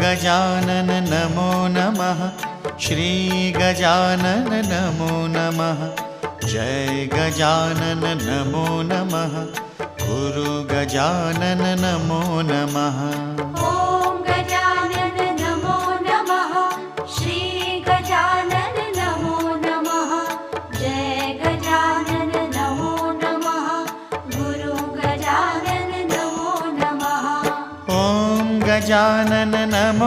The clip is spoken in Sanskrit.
गजानन नमो नमः। श्री गजानन नमो नमः। जय गजानन नमो नमः। गुरु गजानन नमो नमः। ॐ गजानन नमो नमः। श्री गजानन नमो नमः। जय गजानन नमो नमः। गुरु गजानन नमो नमः। ॐ गजानन नमो